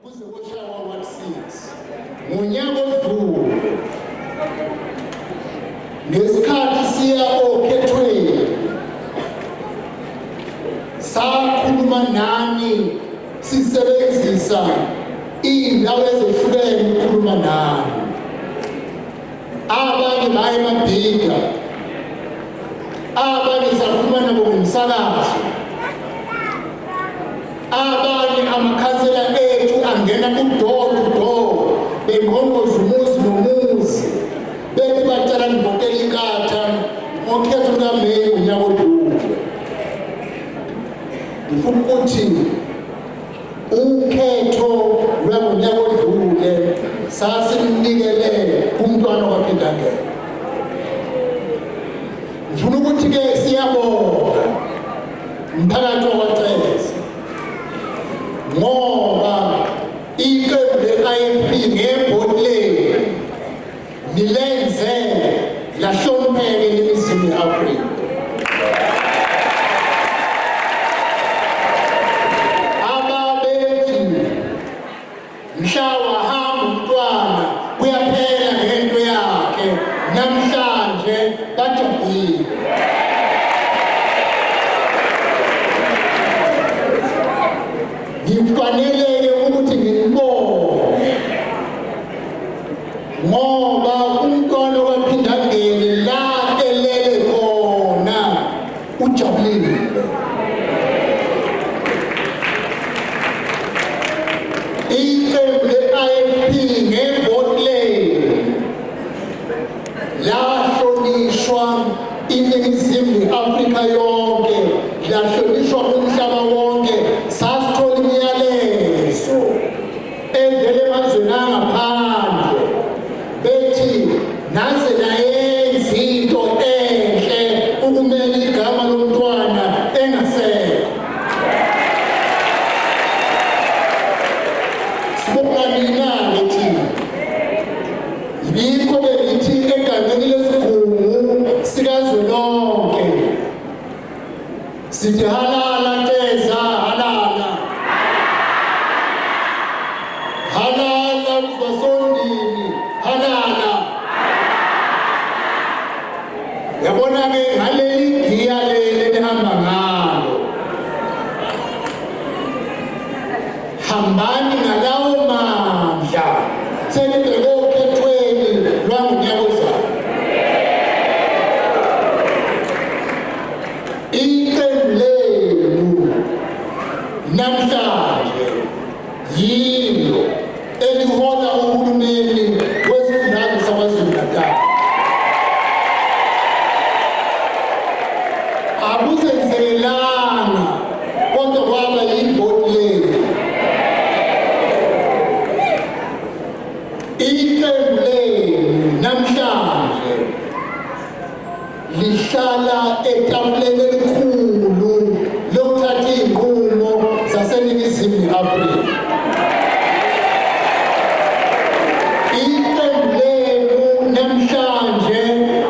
kuze kushaya wa 6 ngonyaka odlule ngesikhathi siya okhethweni sakhuluma nani sisebenzisa indawo ezehlukene ukukhuluma nani. Abanye baye emabhinga, abanye sakhuluma nabo ngomsakazo, abanye amakhansela ethu angena ku-door to door bengongoza umuzi nomuzi bethi bacala nivotela inkatha ngokhetho lukaMeyi ngonyaka odlule. Ngifuna ukuthi ukhetho lwangonyaka odlule sasimnikele kumntwana waphindangena. Ngifuna ukuthi-ke siyabonga mphakathi wakwaCeza ngoba iqembu le-IFP ngebhodi lenu nilenze lahlonipheke eNingizimu Afrika. Ababethi mhla wahamba umntwana kuyaphela ngento yakhe, namhlanje bajabulile. Ngifaneleke ukuthi ngibonge ngoba umntwana waphindangene la elele khona ujabulile. Iqembu le-IFP ngevoti lenu lahlonishwa iNingizimu Afrika yonke, lahlonishwa umhlaba wonke. Sasithola imiyalezo evela emazweni angaphandle bethi naze nayenza into enhle ukumela igama lomntwana engasekho. Sibonga nina-ke thina. Yikho belithi egameni lesigungu sikazwelonke sithi halala Ceza, halala. Halala uZasondini, halala. Yabona-ke ngaleli giya leli elihamba ngalo, hambani ngalawo mandla senibheke okhethweni lwangonyaka ozayo. Iqembu lenu namhlanje yilo elihola uhulumeni wesifundazwe saKwaZulu-Natal. Akuzenzelanga kodwa kwaba yivoti lenu. Iqembu lenu namhlanje lihlala etafuleni elikhulu lokuthatha iy'nqumo zaseNingizimu Afrika. Iqembu lenu namhlanje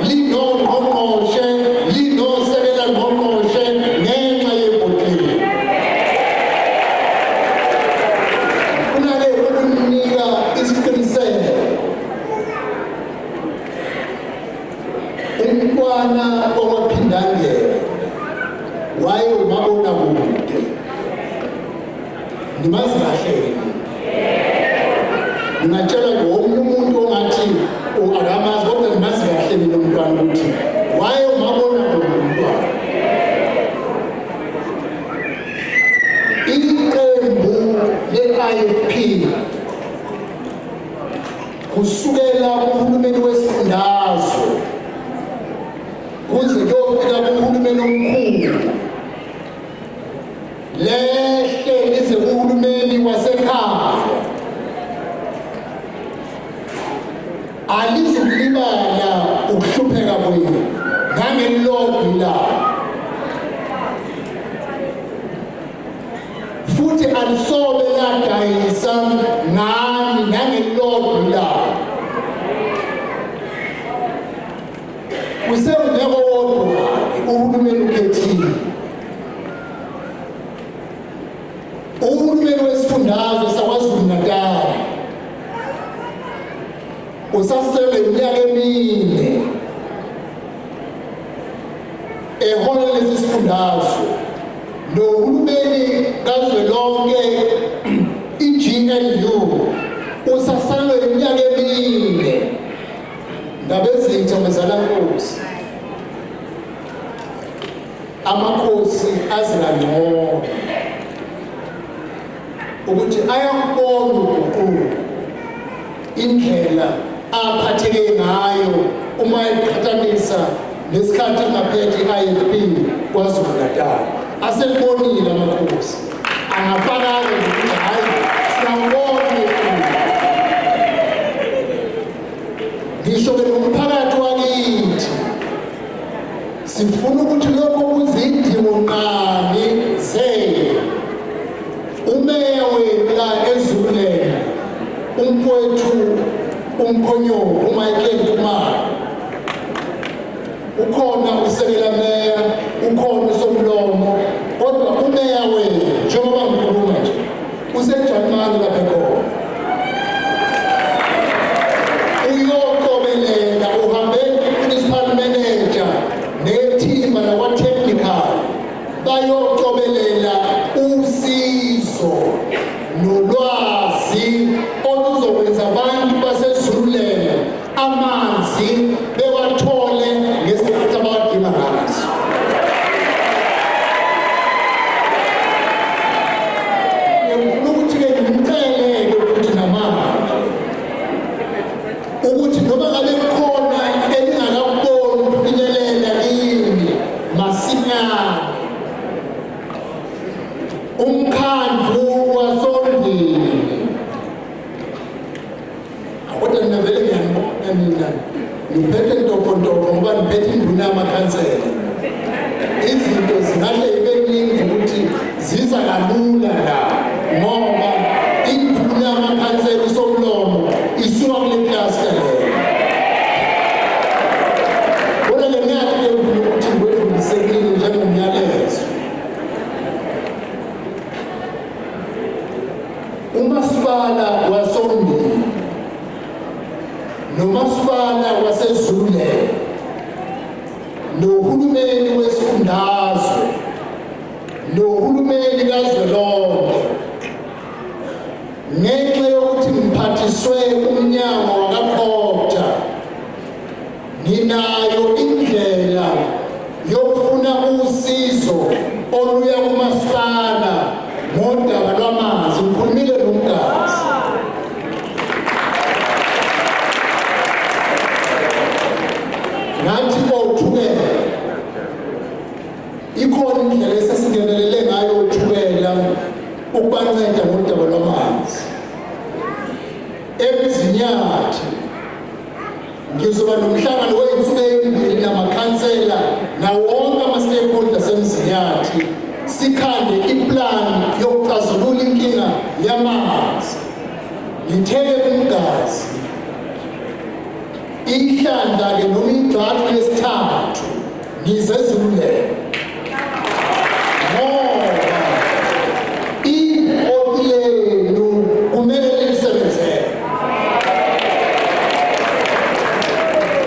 linongqongqoshe, linosekela ngqongqoshe ngenxa yevoti lenu. Ngifuna-ke ukunika isiqiniseko umntwana owaphindangene wayewomabonakude. Nimazi kahle ngingatshela ngomunye umuntu ongathi akamazi kodwa nimazi kahle mina umntwana ukuthi wayewomabonakude umntwana. Iqembu le-IFP kusukela kuhulumeni wesifundazwe kuze kuyofika kuhulumeni omkhulu, lehle lize kuhulumeni wasekhaya, alizukulibala ukuhlupheka kwenu ngangelilodwa ilanga, futhi alisobe ladayisa ngani ngangelilodwa ilanga. Kusewunyaka wodwa uhulumeni ukhethile. Uhulumeni wesifundazwe saKwaZulu-Natal likazwelonke i-GNU usasalwe iminyaka emine ngabezintsha mzalankosi. Amakhosi azingangcono ukuthi ayakubona uguquko indlela aphatheke ngayo uma eqhathanisa nesikhathi engaphethe i-IFP KwaZulu-Natal. Aselibonile amakhosi, angafakanga ukuthi hayi siyawubona. Ngisho-ke nomphakathi wakithi sifuna ukuthi lokho kuzidingonqangi zenu. Umeya wethu la eZululand, umfowethu uMkhonyovu, uMichael Khumalo, ukhona usekela meya, ukhona uSomlomo, kodwa umeya wethu njengoba ngikhuluma nje useJalimane lapha khona. Uyoqobelela, uhambe principal manager nethimba lakwa-technical bayoqobelela usizo nolwazi oluzokwenza abantu baseZululand amanzi bewathole ngesikhathi abawadinga ngaso. Ngifuna ukuthi-ke ngimcelele ukuthi namanje ukuthi noma ngabe khona elingakaboni ukufinyelela kini masinyane, umkhandlu wasondini kodwa navele ngiyanina ngiphethe ntofontofo ngoba ngiphethe induna yamakhansela. Izinto zingahle ibe ningi ukuthi ziza kalula la ngoba induna yamakhansela uSomlomo isuka kule klasi leyo. Kodwa ke ngiyakhe ukuthi ngikudlulisekile njengomyalezo. Umasipala wasondini nomasipala waseZululand nohulumeni wesifundazwe nohulumeni kazwelonke, ngenxa yokuthi ngiphathiswe umnyango wakaPhotha, nginayo indlela yokufuna usizo oluya kumasipala ngodaba lwamanzi. Ngikhulumile nomnikazi. Nathi othukela ikhona indlela esesingenelele ngayo uthukela ukubanceda ngodaba lwamanzi. Emzinyathi ngizoba nomhlangano wey'nsuku ezimbili namakhansela nawo wonke ama-stakeholders emzinyathi, sikhande iplan yokuxazulula inkinga yamanzi. Ngithele kumgazi ihlandla-ke noma igxathu lesithathu ngizezululela ngoba ibhodi lenu kumele lilisebenzele.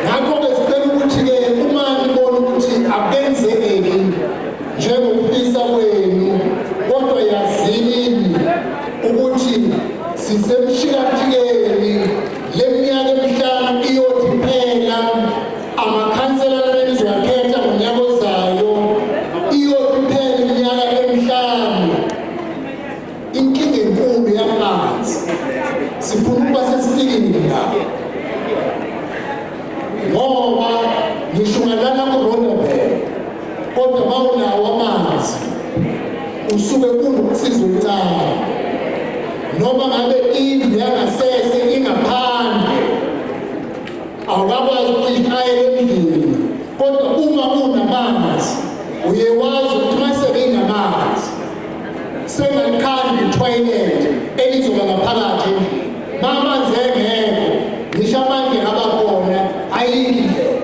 Ngakho-ke sicela ukuthi-ke uma nibona ukuthi akenzeki njengokufisa kwenu, kodwa yazini ukuthi sisemshikathikeni leminyaka emihlanu iyothi phela. Amakhansela enizowakhetha ngonyaka ozayo iyothi phela iminyaka emihlanu. Inkinga enkulu yamanzi sifuna ukuba sesitikini ngayo ngoba ngisho ngalana kuRonderville, kodwa mawunawo amanzi usuke kunokusiza uncane. Noma ngabe indlu yangasese ingaphandle awukakwazi ukuyishayela endlini, kodwa uma unamanzi uyewazi ukuthi uma sekinamanzi sengalikhandi ithoyilethi elizoba ngaphakathi endlini. Mamanzi engekho ngisho amandla abakhona ayikho indlela.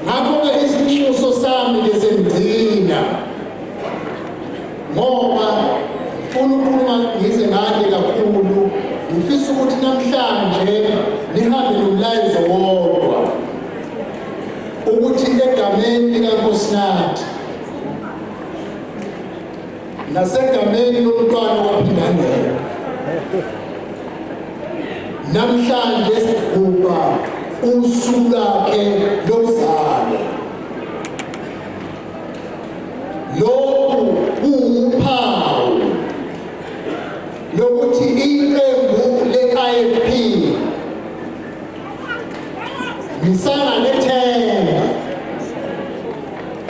Ngakho-ke isinxuso sami lesengigcina ngoba ngifuna ukukhuluma ngize ngande kakhulu. Ngifisa ukuthi namhlanje nihambe nomlayezo wodwa ukuthi egameni likaNkosinathi nasegameni lomntwana waphindangela. Namhlanje sigubha usuku lakhe lokuzalwa. Lokhu kuwuphawu lokuthi iqembu le-IFP lisangalethemba.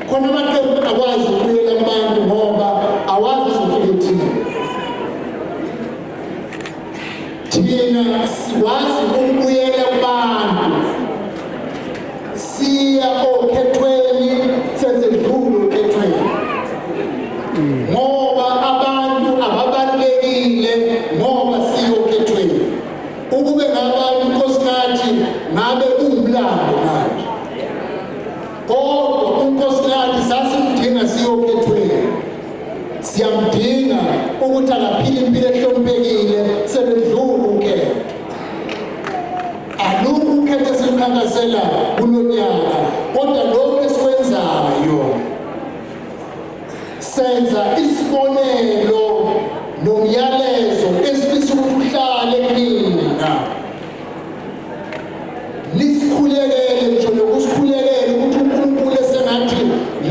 Khona amaqembu akwazi ukubuyela abantu ngoba awazi ukuthi thina siwazi ukubuyela kubantu. Siya okhethweni sezedlulu okhethweni ngoba abantu ababalulekile ngoba siyokhethweni. Ukube ngabantu unkosikazi ngabe umlando manje, kodwa unkosikazi sasimdinga siyokhethweni. Siyamdinga ukuthi akaphile impilo ehloniphekile sebedlula ukhetho. Alukho ukhetho esimkhankasela kulonyaka, kodwa lokhu esikwenzayo senza isibonelo nomyalezo esifisa ukuthi uhlale kunina. Lisikhulekele ngisho nokusikhulekela ukuthi uNkulunkulu esengathi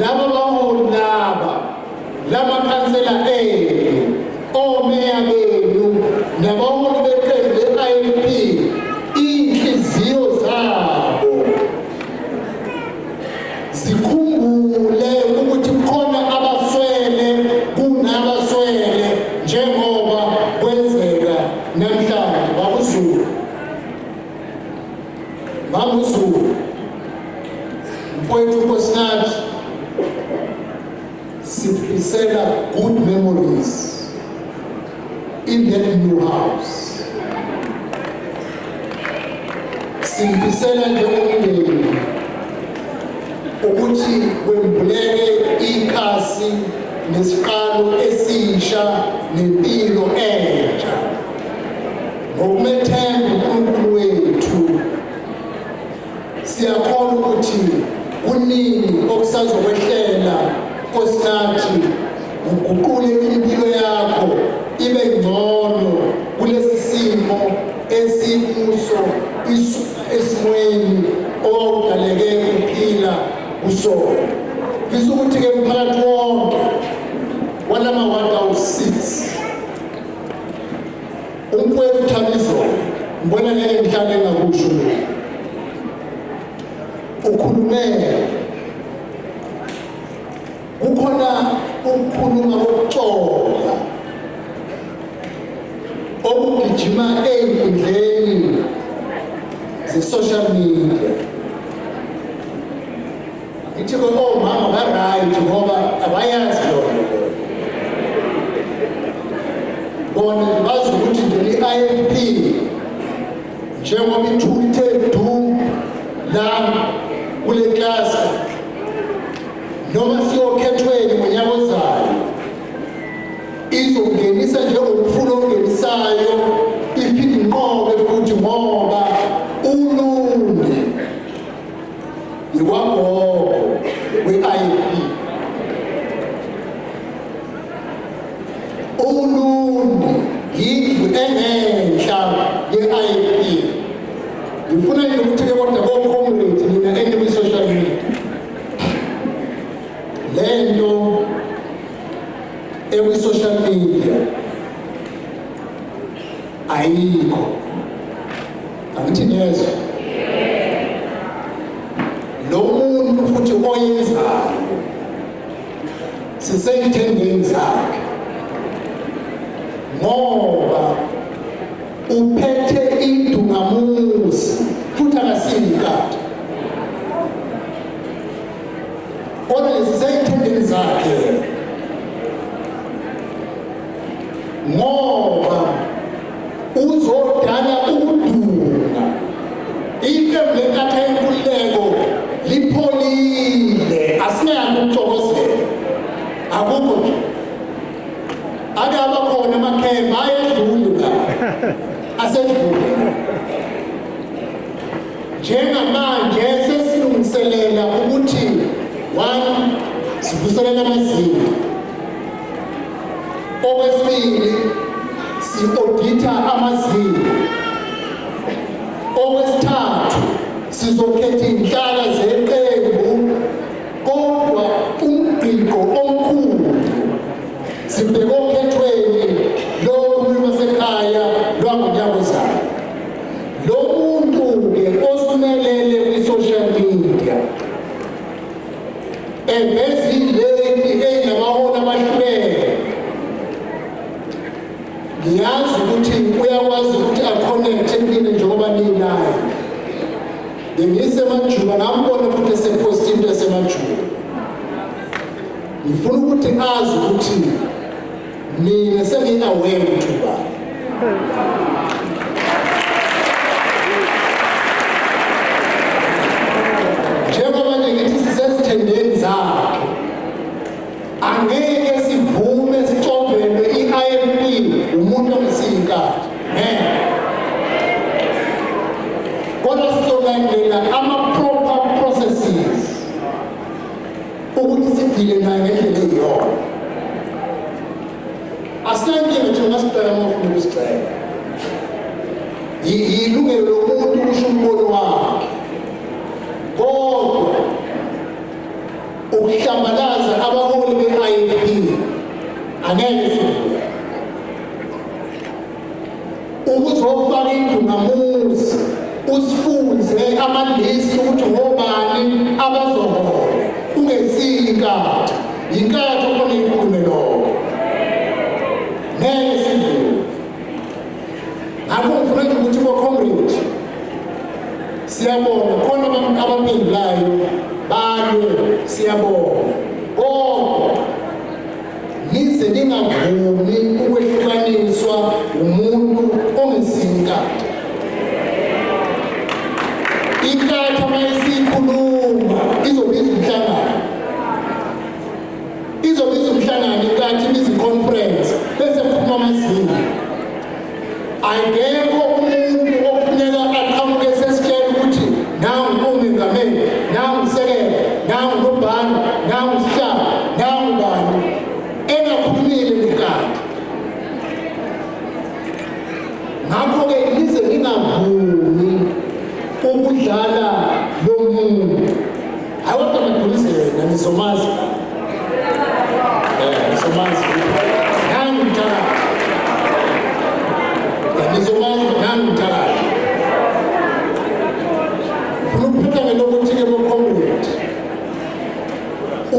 laba baholi lamakhansela enu, omeya benu, nabaholi beqembu le-IFP, inhliziyo zabo zikhumbule ukuthi khona abaswele kunabaswele njengoba kwenzeka namhlanje. Babuzulu mfowethu unkosikazi, sifisela good memories in that new house. Sifisela njengomndeni ukuthi kwembuleke ikhasi nesiqalo esisha nempilo entsha. Ngokumethemba uNkulunkulu wethu siyakhona ukuthi kunini okusazokwehlela nkosikazi uguqule impilo yakho ibe ngcono kulesi simo esikuso esimweni owawudaleke ukuphila kusona. Ngifisa ukuthi-ke mphakathi wonke walama 1006 umfowethu Thabiso ngibona ngeke ngihlale ngakusho ukhulume kukhona ukukhuluma kokuxoxa okugijima ey'nkundleni ze-social media. Ngithi omama ba-right ngoba abayazi yona bona bazi ukuthi nje i-IFP njengoba ithule ithe du la kule klasi noma siyokhethweni ngonyaka ozayo izongenisa njengomfuno ongenisayo iphinde inqobe futhi ngoba uNundi yiwagogo we-IFP. uNundi yindlu engenhla ye-IFP. Ngifuna nje ukuthi-ke kodwa ko-comrade nina enikwi-social media lento ekwi-social media ayikho. Angithi niyezwa? Lo muntu futhi oyenzayo sisey'thendeni zakhe ngoba uphethe indungamuzi futhi akasiyikati. Kodwa sisey'thendeni zakhe ngoba uzodala ukudunga. Iqembu lenkatha yenkululeko lipholile, asinaki ukuxokozela. Akukho nje. Ake abakhona amakhemba ayedlule la. Asedlule. Njengamanje sesilungiselela ukuthi 1 sivuselela amazinga. si-audita amazinga. Okwesithathu, sizokhetha inhlaka zeqembu, kodwa umbiko omkhulu sibheke okhethweni lokuhulumeni basekhaya lwangoNyakozana. Lo muntu-ke osumelele kwi-social media eveza ilady eyinamaholo abahlulele. Ngiyazi ukuthi uyakwazi ukuthi aconnecte kini njengoba nilayo. Bengisemajuba ngambona futhi esepost into esemajuba. Ngifuna ukuthi azi ukuthi mina sengi-aware ukuthi ba. Njengoba nje ngithi sisesithendeni zakhe, angeke sivume sicobelwe i-IFP umuntu ongesiyinkathi. Kodwa sizolandela ama-proper processes ukuthi sidile naye ngendlela eyiyona. Asinankinga nje ungasicela uma ufuna ukusicela. Yilungelo lomuntu ukusho umbono wakhe. Kodwa ukuhlambalaza abaholi be-IFP angeke sivume. Ukuzofaka indungamuzi usifunze amalisi ukuthi ngobani abazohola ungesiyinkatha. Yinkatha khona ikhulume lokho. Ngeke sivume. Ngakho ngifuna nje ukuthi bo-comrade siyabona khona abaphendulayo balwe siyabona. Kodwa nize ningavumi ukwehlukaniswa umuntu ongesiyinkatha. Inkatha mayisikhuluma izobiza umhlangano. Izobiza umhlangano inkatha ibiza i-conference bese kuphuma amazinga. Angekho umuntu okufuneka aqhamuke sesitshela ukuthi nangu umengameli, nangu usekela, nangu nobhano, nangu usihlalo, nangu bani engakhulumile ngenkatha. Ngakho-ke nize ningavumi ukudlala lo muntu. Awuthi amadolizela nisomazi. Nisomazi. Nangu umthakathi. Nisomazi nangu umthakathi. Ufuna ukuphetha ngelokuthi-ke bo-comrade.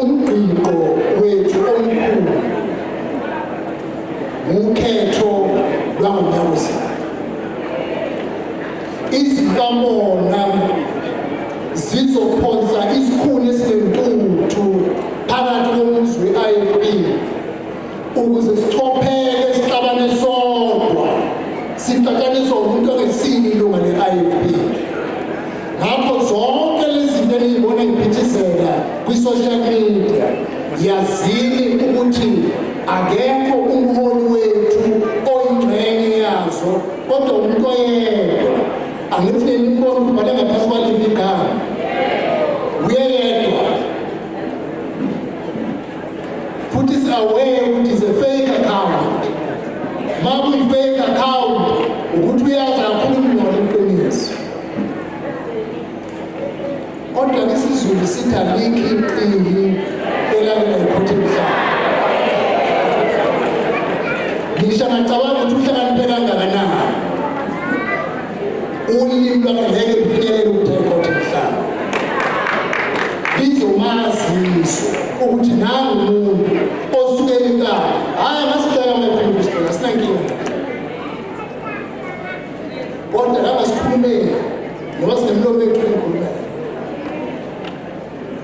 Umbiko wethu omkhulu ukhetho lwangoNyakozana. Izikamona zizophonsa isikhuni esinentuthu phakathi komuzi we-IFP ukuze sichopheke sixabane sodwa siqhathaniswa umuntu ongesini ilunga le-IFP. Ngakho zonke lezi zinto eniyibona ngiphithizela kwi-social media yazini ukuthi akekho umholi wethu oyingxenye yazo, kodwa umuntu oyedwa. Angithi nenimbona ubhale ngaphansi kwaleli igama uyedwa. Futhi is-aware ukuthi is a fake account. Ma kuyi-fake account ukuthi uyazi kakhulu yona iqiniso. Kodwa isizulu sithi alikho iqili elalela ikhothe emhlaba. Ngisho ngacabanga ukuthi uhlakaniphe kangakanani. Ulimi lwakhe ngeke lufinyelele ukuthi ikhothe emhlaba. Lizomazisa ukuthi nangu umuntu osukela ekhaya. Hhayi ngasicela mefuna ukusicela asinankinga. Kodwa langasikhulumeli ngoba sinemlomo yethu ekhulumela.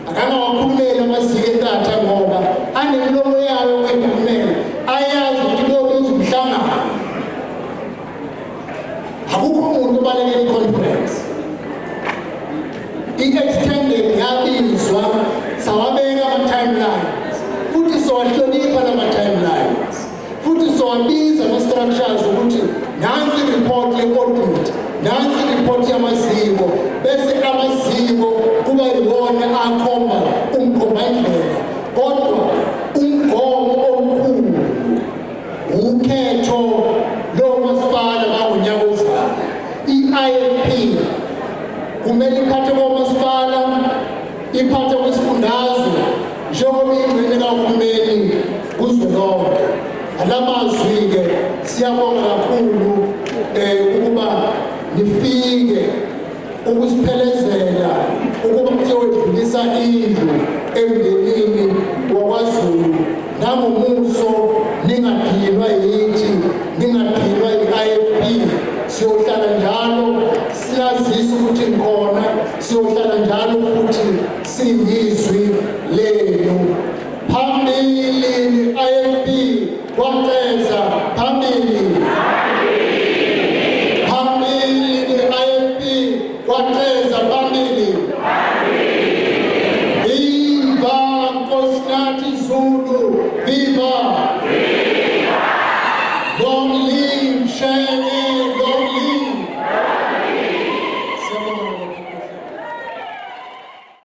Akangawakhulumeli amaziko enkatha ngoba anemilomo yayo ekhulumela. Ayazi ukuthi kuyobiza umhlangano. Akukho umuntu obalekela i-conference. I-extended yabizwa sawabeka ama-timelines. Futhi sowahlonipha lama-timelines. Futhi sowabiza ama-structures ukuthi nansi i-report ye-audit, nansi i-report yamaziko, bese amaziko kuba yiwona akhomba umkhombandlela. Kodwa umgomo omkhulu ukhetho lo kumele iphathe komasipala, iphathe kwisifundazwe njengoba ingxenye kahulumeni kuzwelonke. Alamazwi-ke siyabonga kakhulu ukuba nifike ukusiphelezela ukuba siyodlulisa indlu emndenini wakwaZulu nangomuso, ningadinwa yithi, ningadinwa yi-IFP. Siyohlala njalo siyazisa ukuthi ngikhona, siyohlala njalo futhi siyiyo.